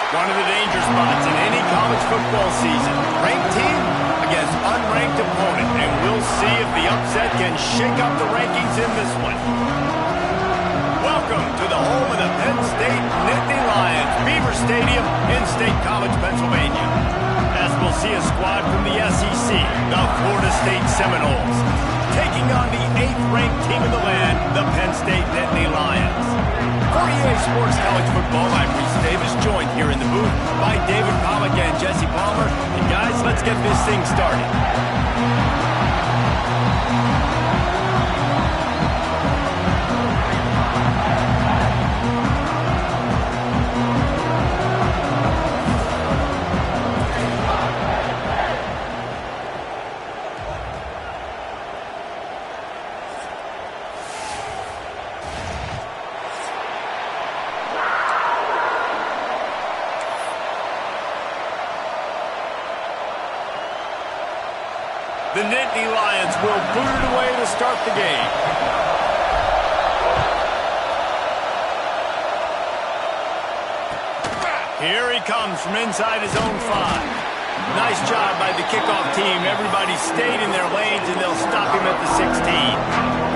One of the danger spots in any college football season. Ranked team against unranked opponent. And we'll see if the upset can shake up the rankings in this one. Welcome to the home of the Penn State Nittany Lions, Beaver Stadium in State College, Pennsylvania. As we'll see a squad from the SEC, the Florida State Seminoles, taking on the 8th-ranked team in the land, the Penn State Nittany Lions. For EA Sports College Football, I'm Reese Davis, joined here in the booth by David Pollack and Jesse Palmer. And guys, let's get this thing started. The Nittany Lions will boot it away to start the game. Here he comes from inside his own 5. Nice job by the kickoff team. Everybody stayed in their lanes, and they'll stop him at the 16.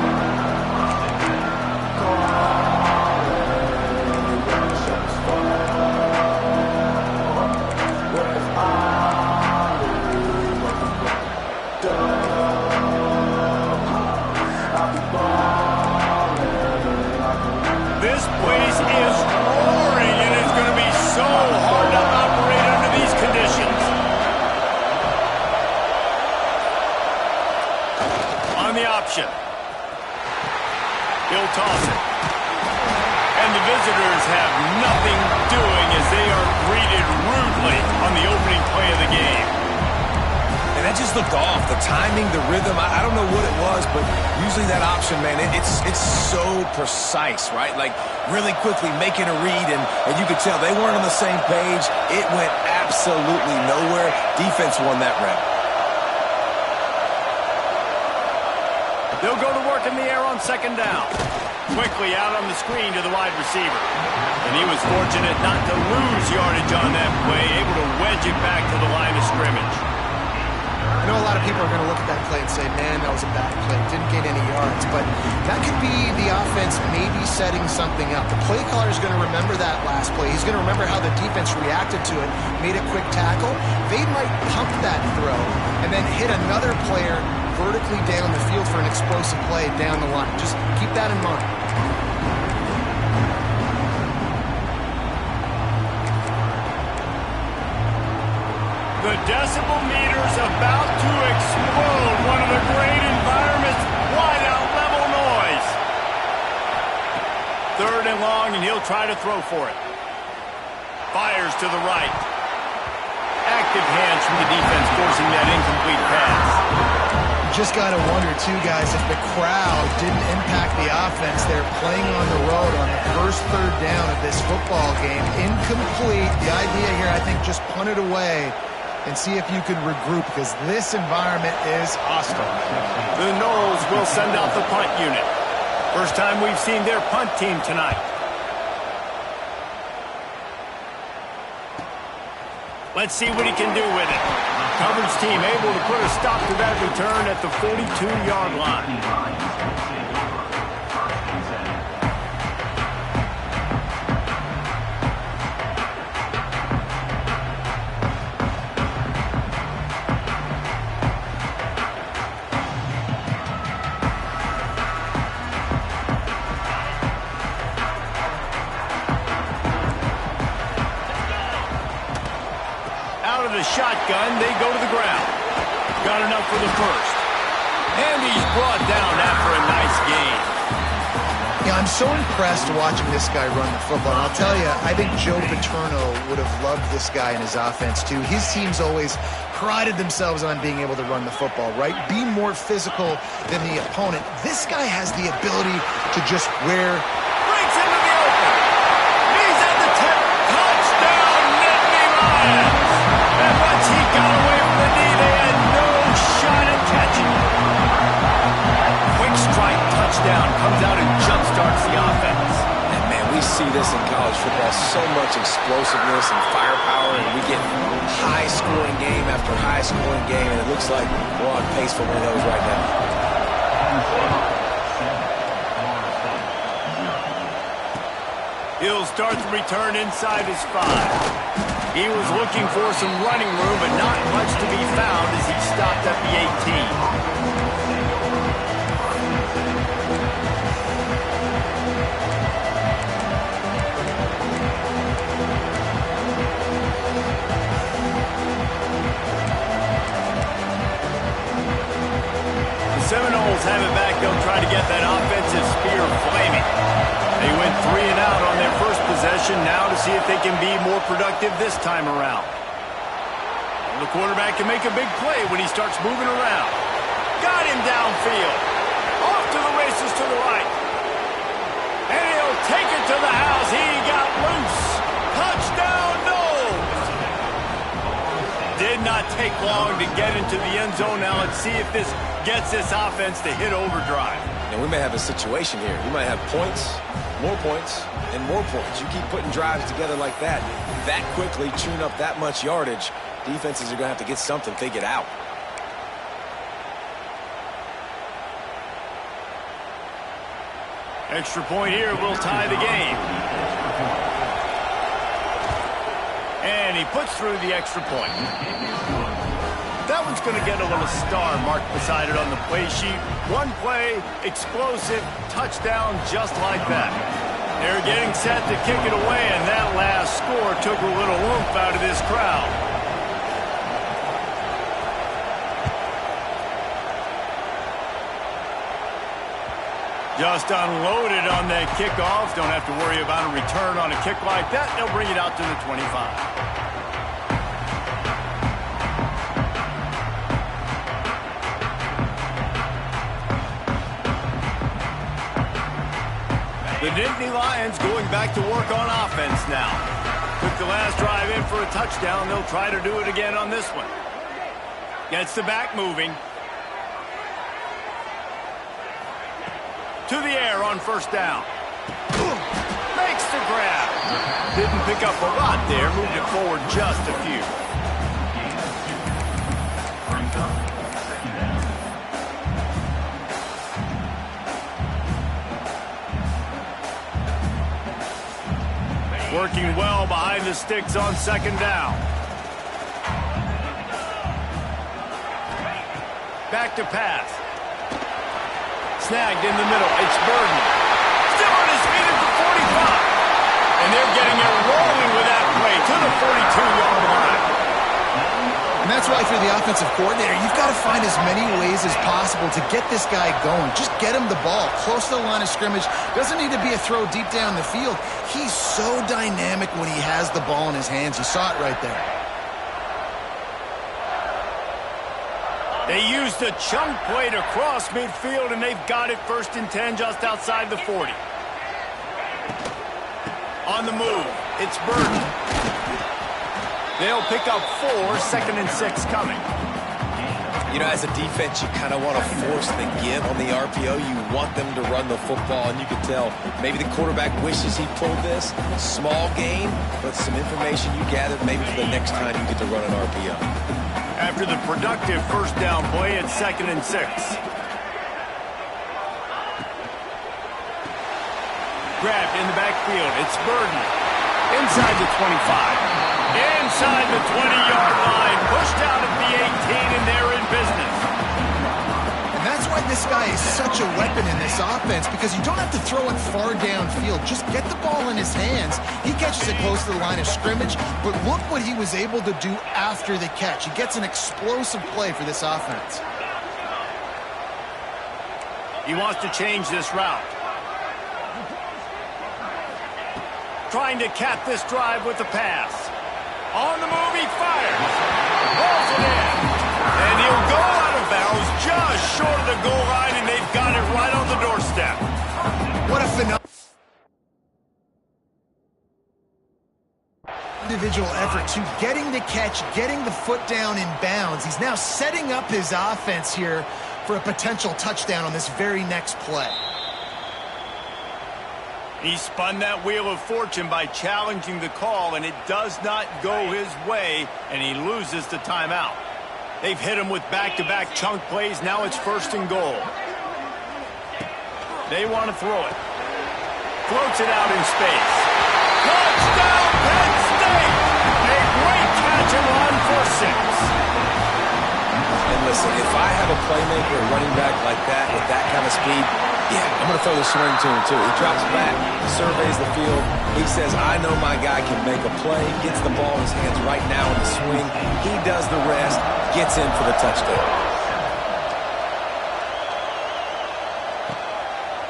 This place is roaring, and it's going to be so hard to operate under these conditions. On the option. He'll toss it. And the visitors have nothing doing as they are greeted rudely on the opening play of the game. And that just looked off. The timing, the rhythm, I don't know what it was, but usually that option, man, it's so precise, right? Like, really quickly making a read, and you could tell they weren't on the same page. It went absolutely nowhere. Defense won that rep. They'll go to work in the air on 2nd down. Quickly out on the screen to the wide receiver. And he was fortunate not to lose yardage on that play, able to wedge it back to the line of scrimmage. I know a lot of people are going to look at that play and say, man, that was a bad play. Didn't get any yards. But that could be the offense maybe setting something up. The play caller is going to remember that last play. He's going to remember how the defense reacted to it, made a quick tackle. They might pump that throw and then hit another player vertically down the field for an explosive play down the line. Just keep that in mind. The decibel meter's about to explode. One of the great environments, wide out level noise. 3rd and long, and he'll try to throw for it. Fires to the right. Active hands from the defense forcing that incomplete pass. Just got to wonder, too, guys, if the crowd didn't impact the offense. They're playing on the road on the first 3rd down of this football game. Incomplete. The idea here, I think, just punt it away and see if you can regroup, because this environment is hostile. The Noles will send out the punt unit. First time we've seen their punt team tonight. Let's see what he can do with it. Coverage team able to put a stop to that return at the 42-yard line. Shotgun, they go to the ground. Got enough for the first. And he's brought down after a nice gain. Yeah, I'm so impressed watching this guy run the football. And I'll tell you, I think Joe Paterno would have loved this guy in his offense, too. His teams always prided themselves on being able to run the football, right? Be more physical than the opponent. This guy has the ability to just wear... Breaks into the open. He's at the tip. Touchdown, Nittany Lions. And once he got away from the knee, they had no shot at catching him. Quick strike touchdown comes out and jumpstarts the offense. And man, we see this in college football, so much explosiveness and firepower, and we get high-scoring game after high-scoring game, and it looks like we're on pace for one of those right now. He'll start the return inside his 5. He was looking for some running room, but not much to be found as he stopped at the 18. Seminoles have it back. They'll try to get that offensive spear flaming. They went 3 and out on their first possession. Now to see if they can be more productive this time around. And the quarterback can make a big play when he starts moving around. Got him downfield. Off to the races to the right. And he'll take it to the house. He got loose. Touchdown, no! Did not take long to get into the end zone. Now let's see if this gets this offense to hit overdrive. Now we may have a situation here. We might have points, and more points. You keep putting drives together like that quickly, chewing up that much yardage, defenses are going to have to get something to get out. Extra point here will tie the game. And he puts through the extra point. That one's going to get a little star marked beside it on the play sheet. One play, explosive, touchdown, just like that. They're getting set to kick it away, and that last score took a little oomph out of this crowd. Just unloaded on that kickoff. Don't have to worry about a return on a kick like that. They'll bring it out to the 25. The Nittany Lions going back to work on offense now. Took the last drive in for a touchdown. They'll try to do it again on this one. Gets the back moving. To the air on first down. Makes the grab. Didn't pick up a lot there. Moved it forward just a few. Working well behind the sticks on second down. Back to pass. Snagged in the middle. It's Burden. Still on his feet at the 45. And they're getting it rolling with that play to the 42-yard line. And that's why, for the offensive coordinator, you've got to find as many ways as possible to get this guy going. Just get him the ball close to the line of scrimmage. Doesn't need to be a throw deep down the field. He's so dynamic when he has the ball in his hands. You saw it right there. They used the chunk play to cross midfield, and they've got it 1st and 10 just outside the 40. On the move, it's Burden. They'll pick up 4, 2nd and 6 coming. You know, as a defense, you kind of want to force the give on the RPO. You want them to run the football, and you can tell maybe the quarterback wishes he pulled this. Small gain, but some information you gathered maybe for the next time you get to run an RPO. After the productive first down play, it's 2nd and 6. Grabbed in the backfield. It's Burden. Inside the 25. Inside the 20-yard line. Pushed out at the 18, and they're in business. And that's why this guy is such a weapon in this offense, because you don't have to throw it far downfield. Just get the ball in his hands. He catches it close to the line of scrimmage, but look what he was able to do after the catch. He gets an explosive play for this offense. He wants to change this route. Trying to cap this drive with the pass. On the move, he fires. Rolls it in. And he'll go out of bounds just short of the goal line, and they've got it right on the doorstep. What a phenomenal individual effort to getting the catch, getting the foot down in bounds. He's now setting up his offense here for a potential touchdown on this very next play. He spun that wheel of fortune by challenging the call, and it does not go his way, and he loses the timeout. They've hit him with back-to-back chunk plays. Now it's 1st and goal. They want to throw it. Floats it out in space. Touchdown, Penn State! A great catch and run for 6. And listen, if I have a playmaker, a running back like that with that kind of speed, yeah, I'm going to throw the swing to him too. He drops back, surveys the field. He says, I know my guy can make a play, gets the ball in his hands right now in the swing. He does the rest, gets in for the touchdown.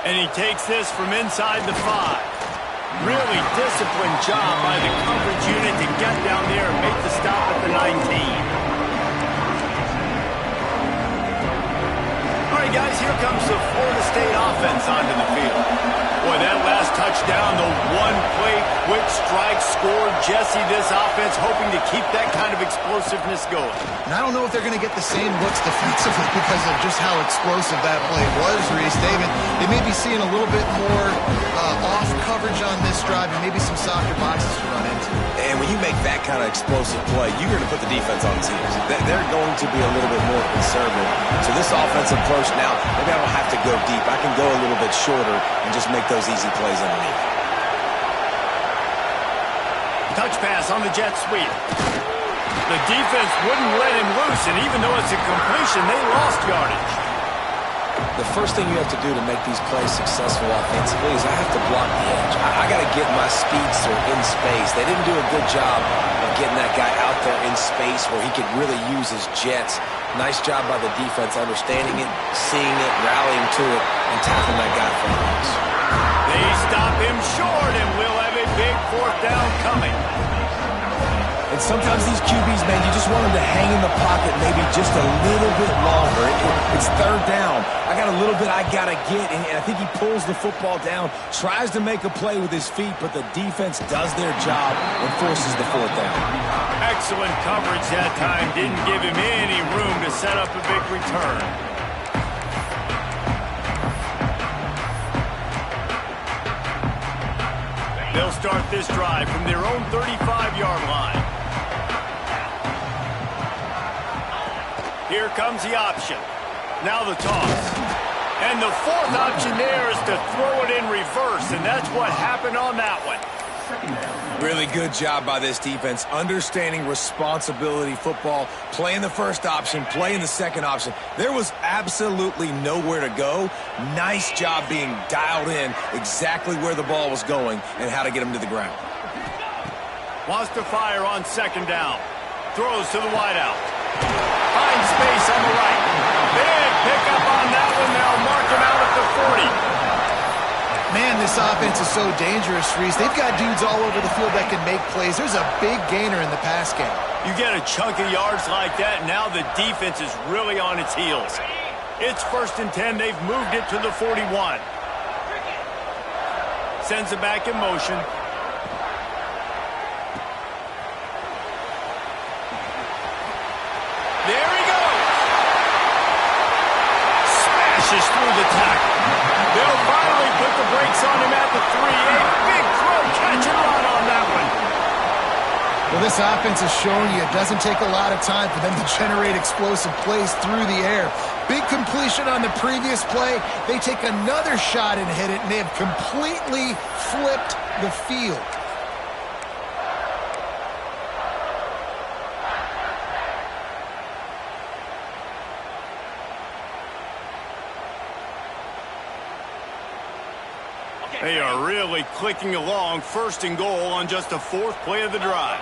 And he takes this from inside the 5. Really disciplined job by the coverage unit to get down there and make the stop at the 19. All right, guys, here comes the Florida State offense onto the field. Boy, that last touchdown, the one-play quick strike scored. Jesse, this offense hoping to keep that kind of explosiveness going. And I don't know if they're going to get the same looks defensively because of just how explosive that play was, Reese. David, they may be seeing a little bit more off coverage on this drive and maybe some softer boxes to run into. And when you make that kind of explosive play, you're going to put the defense on its heels. They're going to be a little bit more conservative. So this offensive approach now, maybe I don't have to go deep. I can go a little bit shorter and just make those easy plays underneath. Touch pass on the jet sweep. The defense wouldn't let him loose, and even though it's a completion, they lost yardage. The first thing you have to do to make these plays successful offensively is I have to block the edge. I got to get my speedster in space. They didn't do a good job of getting that guy out there in space where he could really use his jets. Nice job by the defense understanding it, seeing it, rallying to it, and tackling that guy for the loss. They stop him short, and we'll have a big 4th down coming. And sometimes these QBs, man, you just want them to hang in the pocket maybe just a little bit longer. It's 3rd down. I got a little bit I got to get, and I think he pulls the football down, tries to make a play with his feet, but the defense does their job and forces the 4th down. Excellent coverage that time. Didn't give him any room to set up a big return. They'll start this drive from their own 35-yard line. Here comes the option. Now the toss. And the 4th option there is to throw it in reverse, and that's what happened on that one. Really good job by this defense, understanding responsibility football, playing the first option, playing the second option. There was absolutely nowhere to go. Nice job being dialed in exactly where the ball was going and how to get him to the ground. Wants to fire on 2nd down. Throws to the wideout. Finds space on the right. Big pickup on that one. They'll mark him out at the 40. Man, this offense is so dangerous, Reese. They've got dudes all over the field that can make plays. There's a big gainer in the pass game. You get a chunk of yards like that, now the defense is really on its heels. It's 1st and 10. They've moved it to the 41. Sends it back in motion. There he goes. Smashes through the tackle. They'll finally put the brakes on him at the 3. A big throw, catch and run on that one. Well, this offense has shown you it doesn't take a lot of time for them to generate explosive plays through the air. Big completion on the previous play. They take another shot and hit it, and they have completely flipped the field. They are really clicking along. 1st and goal on just the 4th play of the drive.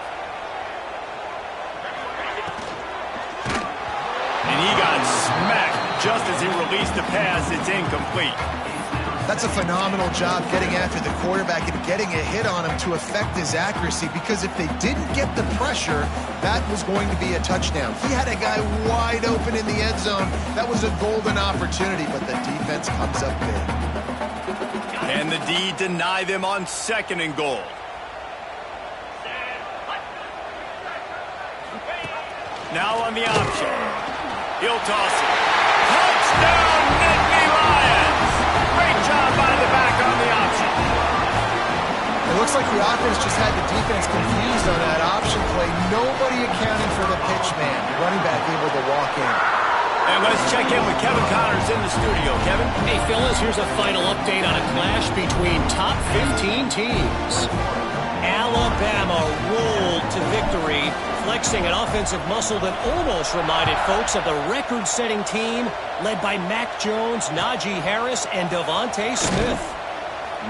And he got smacked just as he released the pass. It's incomplete. That's a phenomenal job getting after the quarterback and getting a hit on him to affect his accuracy, because if they didn't get the pressure, that was going to be a touchdown. He had a guy wide open in the end zone. That was a golden opportunity, but the defense comes up big. And the D deny them on 2nd and goal. Now on the option. He'll toss it. Touchdown, Nittany Lions! Great job by the back on the option. Looks like the offense just had the defense confused on that option play. Nobody accounting for the pitch man. The running back able to walk in. And let's check in with Kevin Connors in the studio. Kevin? Hey, fellas, here's a final update on a clash between top 15 teams. Alabama rolled to victory, flexing an offensive muscle that almost reminded folks of the record-setting team led by Mac Jones, Najee Harris, and Devontae Smith.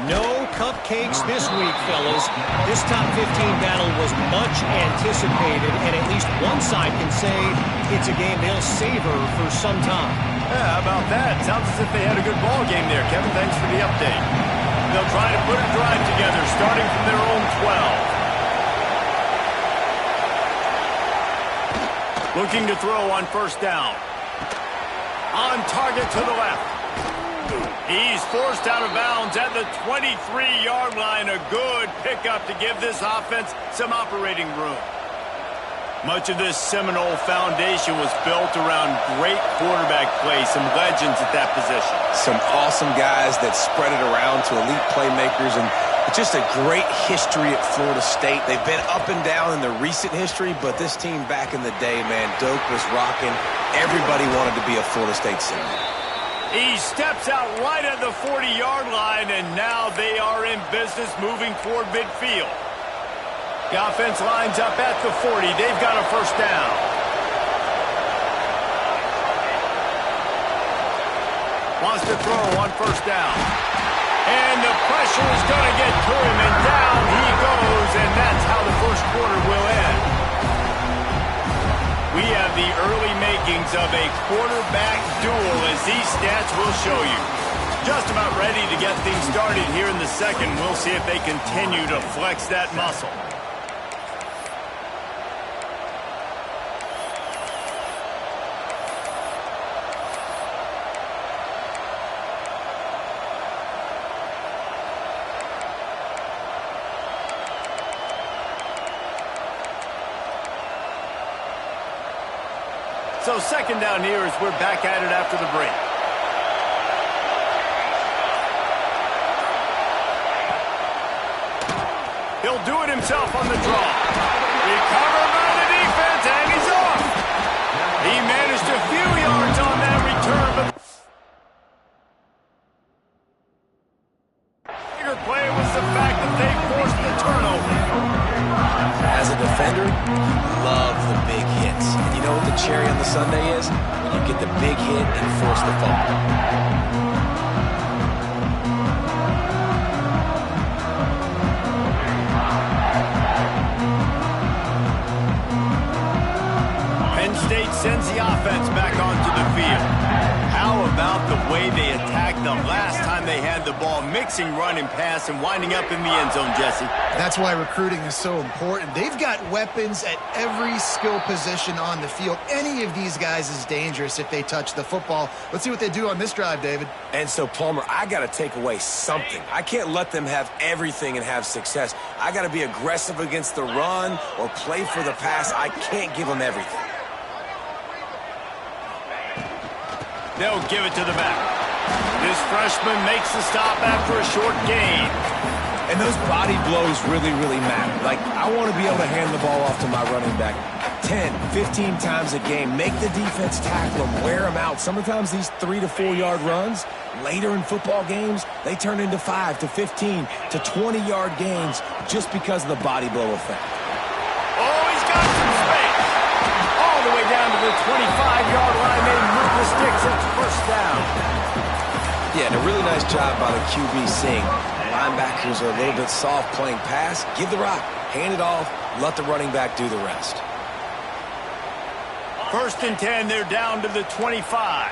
No cupcakes this week, fellas. This top 15 battle was much anticipated, and at least one side can say it's a game they'll savor for some time. Yeah, how about that? Sounds as if they had a good ball game there, Kevin. Thanks for the update. They'll try to put a drive together, starting from their own 12. Looking to throw on first down. On target to the left. He's forced out of bounds at the 23-yard line. A good pickup to give this offense some operating room. Much of this Seminole foundation was built around great quarterback play, some legends at that position. Some awesome guys that spread it around to elite playmakers, and just a great history at Florida State. They've been up and down in the recent history, but this team back in the day, man, Doak was rocking. Everybody wanted to be a Florida State Seminole. He steps out right at the 40-yard line, and now they are in business moving toward midfield. The offense lines up at the 40. They've got a first down. Wants to throw on first down. And the pressure is going to get to him, and down he goes, and that's how the first quarter will end. We have the early makings of a quarterback duel, as these stats will show you. Just about ready to get things started here in the second. We'll see if they continue to flex that muscle. So second down here as we're back at it after the break. He'll do it himself on the draw. Recovered by the defense, and he's off. He managed a few yards on that return, but the bigger play was the fact that they forced the turnover. As a defender, love the big hits. And you know what the cherry on the sundae is? When you get the big hit and force the fumble. Penn State sends the offense back onto the field. How about the way they attacked the last time they had the ball, mixing run and pass and winding up in the end zone, Jesse? That's why recruiting is so important. They've got weapons at every skill position on the field. Any of these guys is dangerous if they touch the football. Let's see what they do on this drive, David. And so, Palmer, I got to take away something. I can't let them have everything and have success. I got to be aggressive against the run or play for the pass. I can't give them everything. They'll give it to the back. This freshman makes the stop after a short gain. And those body blows really, really matter. Like, I want to be able to hand the ball off to my running back 10, 15 times a game. Make the defense tackle them, wear them out. Sometimes these 3 to 4 yard runs, later in football games, they turn into 5 to 15 to 20 yard gains just because of the body blow effect. Oh, he's got some space. All the way down to the 25-yard line. They move the sticks. It's first down. Yeah, and a really nice job by the QB seeing linebackers are a little bit soft playing pass. Give the rock, hand it off, let the running back do the rest. First and 10, they're down to the 25.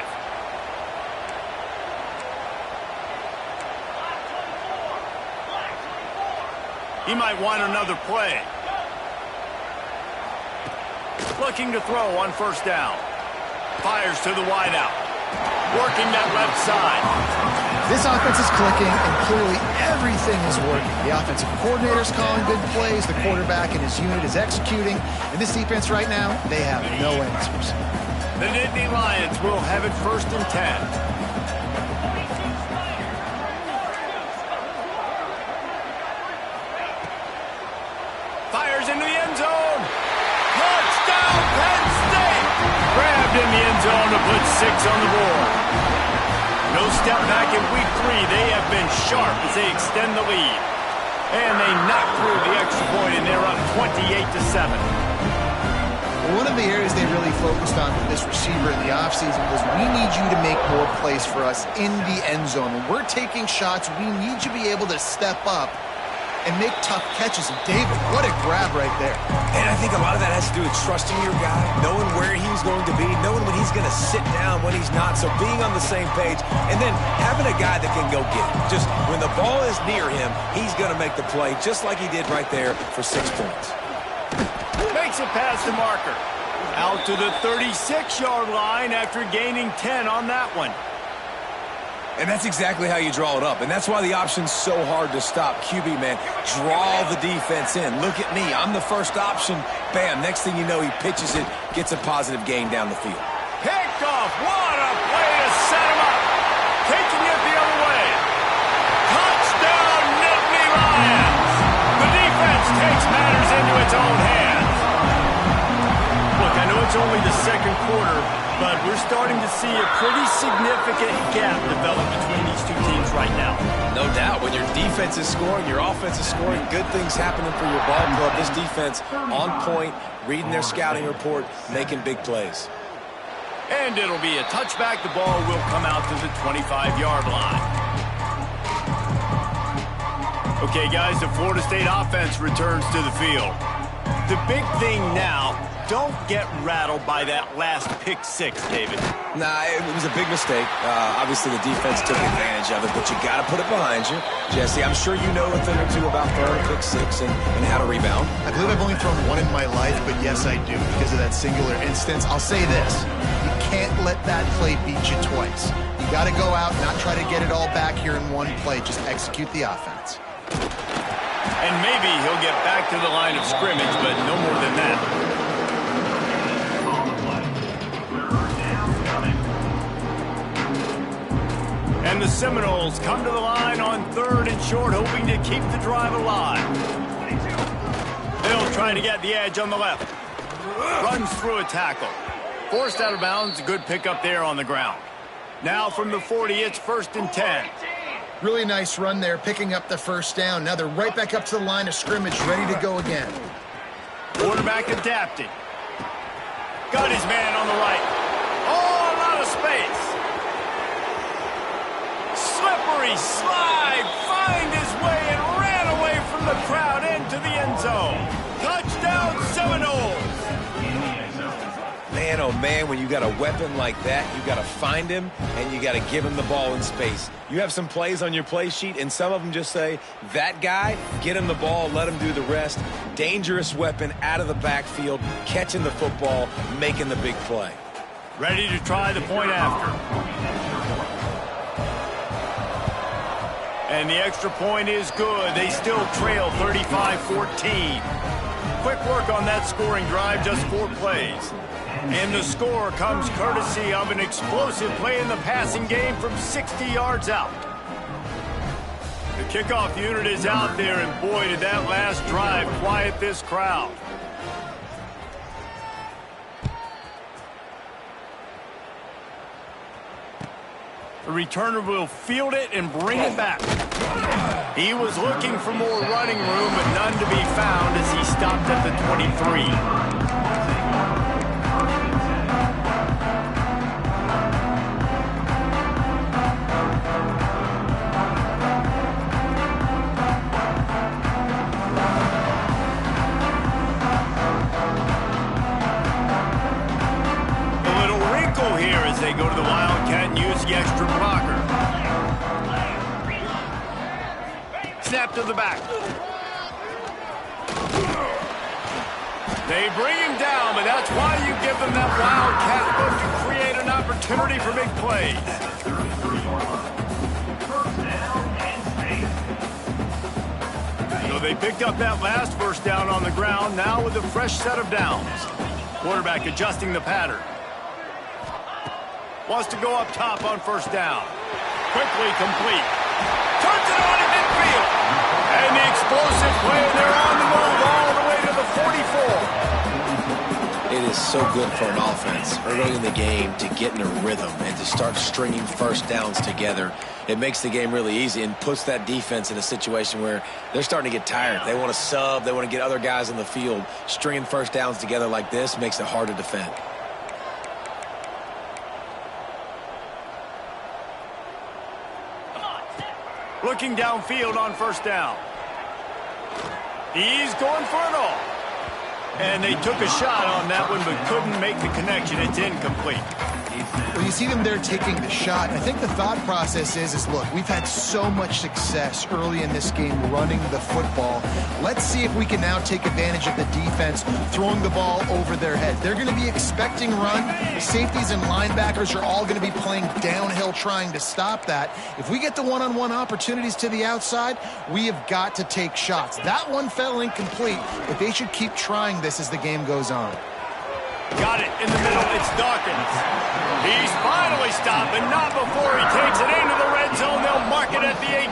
He might want another play. Looking to throw on first down. Fires to the wideout. Working that left side. This offense is clicking, and clearly everything is working. The offensive coordinator's calling good plays. The quarterback and his unit is executing. And this defense right now, they have no answers. The Nittany Lions will have it first and 10. Grabbed in the end zone to put 6 on the board. No step back in week 3. They have been sharp as they extend the lead. And they knock through the extra point, and they're up 28-7. One of the areas they really focused on with this receiver in the offseason was we need you to make more plays for us in the end zone. When we're taking shots, we need you to be able to step up and make tough catches. And David, what a grab right there. And I think a lot of that has to do with trusting your guy, knowing where he's going to be, knowing when he's going to sit down, when he's not. So being on the same page, and then having a guy that can go get it. Just when the ball is near him, he's going to make the play, just like he did right there for 6 points. Makes it past the marker. Out to the 36-yard line after gaining 10 on that one. And that's exactly how you draw it up. And that's why the option's so hard to stop. QB, man, draw the defense in. Look at me. I'm the first option. Bam. Next thing you know, he pitches it, gets a positive gain down the field. Picked off. What a play to set him up. Taking it the other way. Touchdown, Nittany Lions. The defense takes matters into its own hands. Look, I know it's only the second quarter, but we're starting to see a pretty significant gap develop between these two teams right now. No doubt. When your defense is scoring, your offense is scoring, good things happening for your ball club. This defense on point, reading their scouting report, making big plays. And it'll be a touchback. The ball will come out to the 25-yard line. Okay, guys, the Florida State offense returns to the field. The big thing now, don't get rattled by that last pick 6, David. Nah, it was a big mistake. Obviously, the defense took advantage of it, but you got to put it behind you. Jesse, I'm sure you know a thing or two about throwing a pick 6 and how to rebound. I believe I've only thrown one in my life, but yes, I do because of that singular instance. I'll say this. You can't let that play beat you twice. You got to go out, not try to get it all back here in one play. Just execute the offense. And maybe he'll get back to the line of scrimmage, but no more than that. And the Seminoles come to the line on 3rd and short, hoping to keep the drive alive. They'll try to get the edge on the left. Runs through a tackle. Forced out of bounds, a good pickup there on the ground. Now from the 40, it's 1st and 10. Really nice run there, picking up the first down. Now they're right back up to the line of scrimmage, ready to go again. Quarterback adapting. Got his man on the right. Oh, a lot of space. Slippery slide, find his way and ran away from the crowd into the end zone. Touchdown, Seminoles. Man, oh man, when you got a weapon like that, you got to find him and you got to give him the ball in space. You have some plays on your play sheet, and some of them just say, that guy, get him the ball, let him do the rest. Dangerous weapon out of the backfield, catching the football, making the big play. Ready to try the point after. And the extra point is good. They still trail 35-14. Quick work on that scoring drive, just 4 plays. And the score comes courtesy of an explosive play in the passing game from 60 yards out. The kickoff unit is out there, and boy, did that last drive quiet this crowd. The returner will field it and bring it back. He was looking for more running room, but none to be found as he stopped at the 23. They go to the Wildcat and use the extra blocker. Snap to the back. They bring him down, but that's why you give them that Wildcat look to create an opportunity for big plays. So they picked up that last first down on the ground, now with a fresh set of downs. Quarterback adjusting the pattern. Wants to go up top on first down. Quickly complete. Turns it on in midfield. And the explosive play, they're on the move all the way to the 44. It is so good for an offense early in the game to get in a rhythm and to start stringing first downs together. It makes the game really easy and puts that defense in a situation where they're starting to get tired. They want to sub. They want to get other guys on the field. Stringing first downs together like this makes it hard to defend. Looking downfield on first down. He's going for it all. And they took a shot on that one, but couldn't make the connection. It's incomplete. Well, you see them there taking the shot. I think the thought process is look, we've had so much success early in this game running the football. Let's see if we can now take advantage of the defense throwing the ball over their head. They're going to be expecting run. The safeties and linebackers are all going to be playing downhill trying to stop that. If we get the one-on-one opportunities to the outside, we have got to take shots. That one fell incomplete, but they should keep trying this as the game goes on. Got it in the middle. It's Dawkins. He's finally stopped, but not before he takes it into the red zone. They'll mark it at the 18.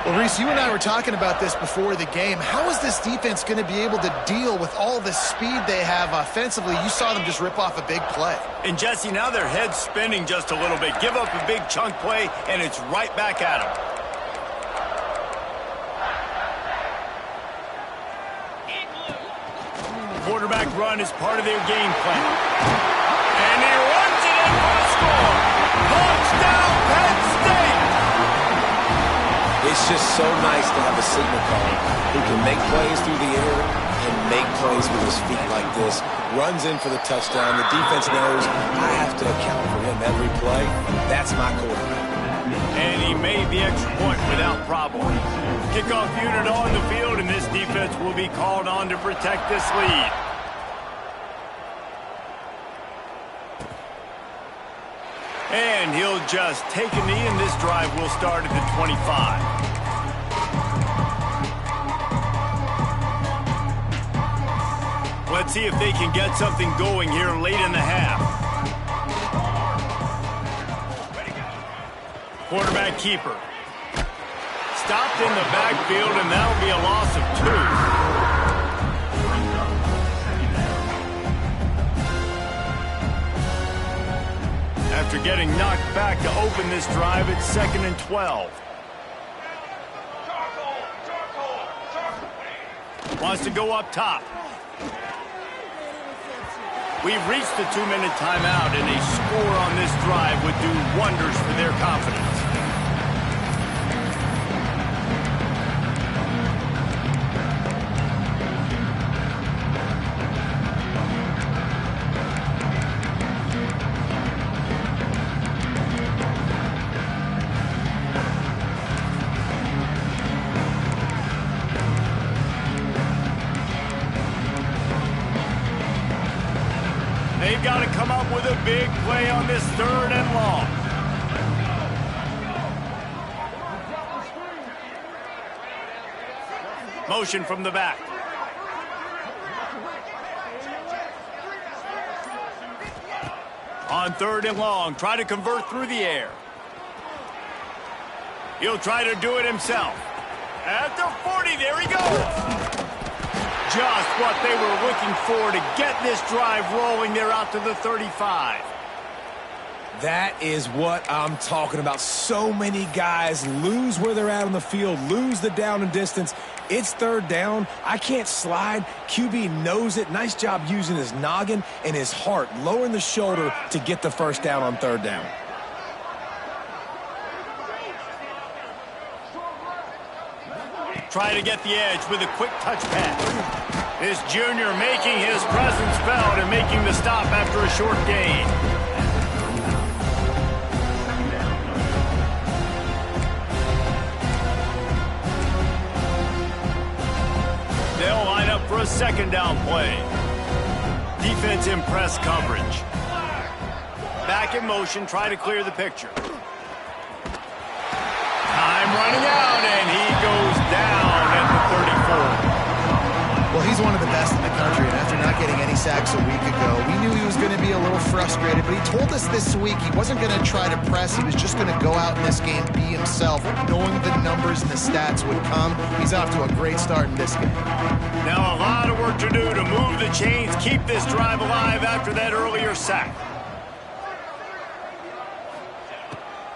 Well, Reese, you and I were talking about this before the game. How is this defense going to be able to deal with all the speed they have offensively? You saw them just rip off a big play. And, Jesse, now their head's spinning just a little bit. Give up a big chunk play, and it's right back at them. Quarterback run is part of their game plan. And he runs it in for a score. Touchdown, Penn State! It's just so nice to have a signal caller who can make plays through the air and make plays with his feet like this. Runs in for the touchdown. The defense knows I have to account for him every play. That's my quarterback. And he made the extra point without problem. Kickoff unit on the field, and this defense will be called on to protect this lead. And he'll just take a knee, and this drive will start at the 25. Let's see if they can get something going here late in the half. Quarterback keeper. Stopped in the backfield, and that'll be a loss of 2. After getting knocked back to open this drive, it's 2nd and 12. Wants to go up top. We've reached the 2-minute timeout, and a score on this drive would do wonders for their confidence. They've got to come up with a big play on this 3rd and long. Motion from the back. On 3rd and long, try to convert through the air. He'll try to do it himself. At the 40, there he goes. Just what they were looking for to get this drive rolling. They're out to the 35. That is what I'm talking about. So many guys lose where they're at on the field, lose the down and distance. It's 3rd down. I can't slide. QB knows it. Nice job using his noggin and his heart, lowering the shoulder to get the first down on 3rd down. Try to get the edge with a quick touch pass. This junior making his presence felt and making the stop after a short gain. They'll line up for a 2nd down play. Defense in press coverage. Back in motion, try to clear the picture. Time running out, and he goes down at the 34. Well, he's one of the best in the country, and after not getting any sacks a week ago, we knew he was going to be a little frustrated, but he told us this week he wasn't going to try to press. He was just going to go out in this game, be himself, knowing the numbers and the stats would come. He's off to a great start in this game. Now a lot of work to do to move the chains, keep this drive alive after that earlier sack.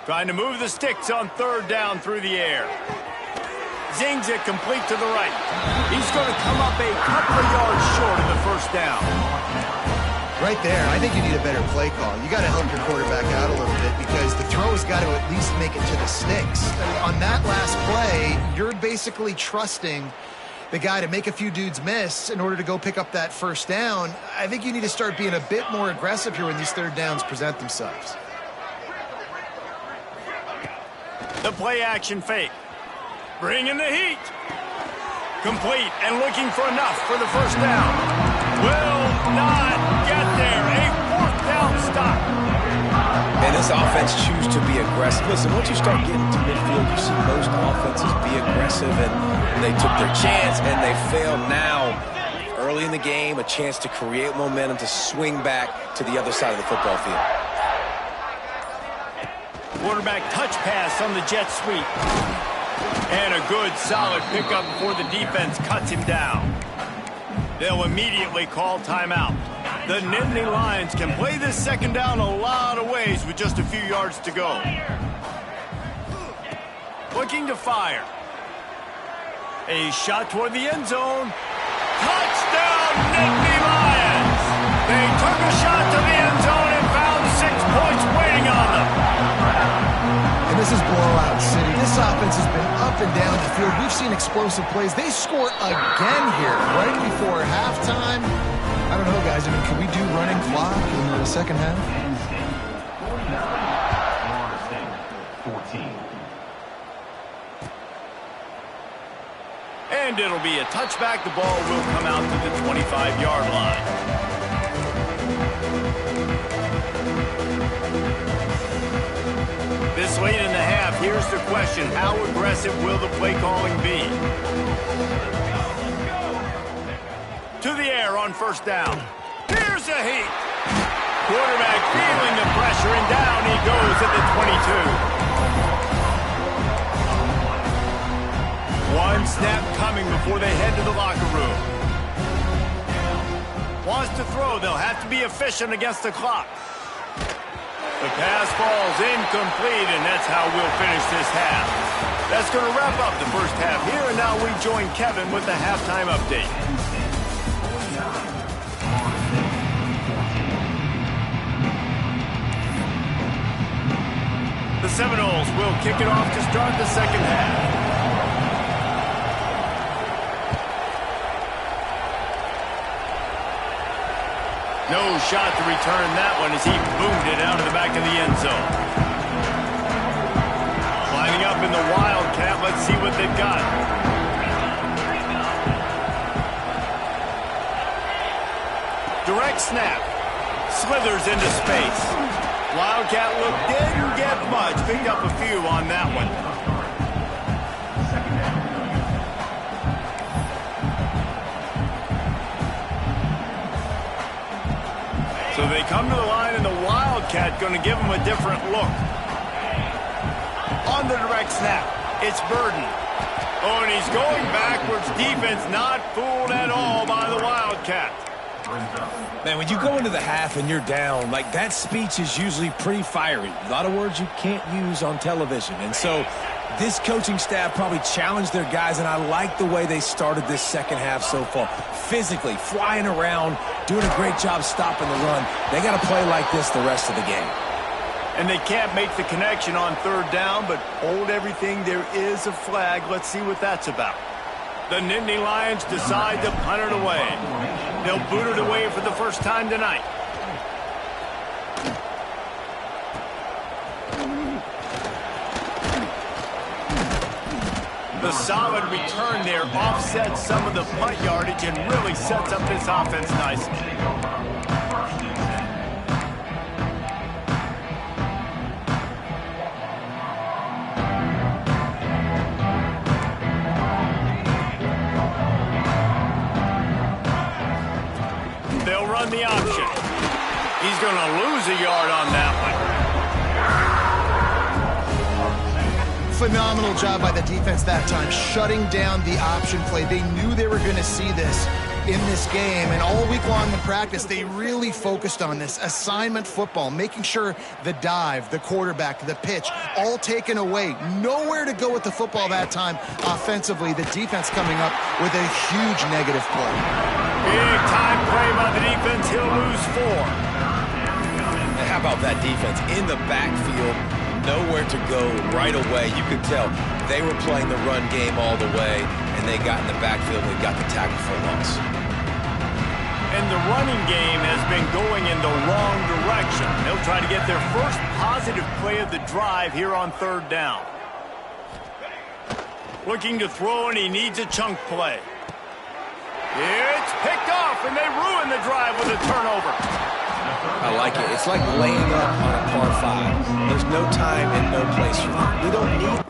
Trying to move the sticks on third down through the air. Zings it complete to the right. He's going to come up a couple of yards short of the first down. Right there, I think you need a better play call. You got to help your quarterback out a little bit because the throw has got to at least make it to the sticks. On that last play, you're basically trusting the guy to make a few dudes miss in order to go pick up that first down. I think you need to start being a bit more aggressive here when these third downs present themselves. The play-action fake. Bringing the heat. Complete and looking for enough for the first down. Will not get there. A fourth down stop. And this offense choose to be aggressive. Listen, once you start getting to midfield, you see most offenses be aggressive, and they took their chance, and they failed. Now, early in the game, a chance to create momentum to swing back to the other side of the football field. Quarterback touch pass on the jet sweep. And a good, solid pickup before the defense cuts him down. They'll immediately call timeout. The Nittany Lions can play this second down a lot of ways with just a few yards to go. Looking to fire. A shot toward the end zone. Touchdown, Nittany Lions! They took a shot to the end zone and found 6 points waiting on them. And this is blowout city. This offense has been up and down the field. We've seen explosive plays. They score again here right before halftime. I don't know, guys. I mean, can we do running clock in the second half? And it'll be a touchback. The ball will come out to the 25-yard line. This late in the half, here's the question. How aggressive will the play calling be? To the air on first down. Here's a heat. Quarterback feeling the pressure, and down he goes at the 22. One snap coming before they head to the locker room. Wants to throw. They'll have to be efficient against the clock. The pass falls incomplete, and that's how we'll finish this half. That's going to wrap up the first half here, and now we join Kevin with the halftime update. The Seminoles will kick it off to start the second half. No shot to return that one as he boomed it out of the back of the end zone. Lining up in the Wildcat. Let's see what they've got. Direct snap. Slithers into space. Wildcat look didn't get much. Picked up a few on that one. So they come to the line, and the Wildcat going to give them a different look. On the direct snap, it's Burden. Oh, and he's going backwards. Defense not fooled at all by the Wildcat. Man, when you go into the half and you're down, like that speech is usually pretty fiery. A lot of words you can't use on television. And so this coaching staff probably challenged their guys, and I like the way they started this second half so far. Physically, flying around, doing a great job stopping the run. They got to play like this the rest of the game. And they can't make the connection on third down, but hold everything. There is a flag. Let's see what that's about. The Nittany Lions decide to punt it away. They'll boot it away for the first time tonight. The solid return there offsets some of the punt yardage and really sets up this offense nicely. They'll run the option. He's going to lose a yard on that one. Phenomenal job by the defense that time, shutting down the option play. They knew they were going to see this. in this game, and all week long in practice, they really focused on this assignment football, making sure the dive, the quarterback, the pitch, all taken away. Nowhere to go with the football that time offensively. The defense coming up with a huge negative play. Big time play by the defense. He'll lose 4. And how about that defense in the backfield? Nowhere to go right away. You could tell they were playing the run game all the way, and they got in the backfield and got the tackle for loss. And the running game has been going in the wrong direction. They'll try to get their first positive play of the drive here on 3rd down. Looking to throw, and he needs a chunk play. It's picked off, and they ruin the drive with a turnover. I like it. It's like laying up on a par 5. There's no time and no place for that. We don't need...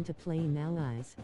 to play now, guys.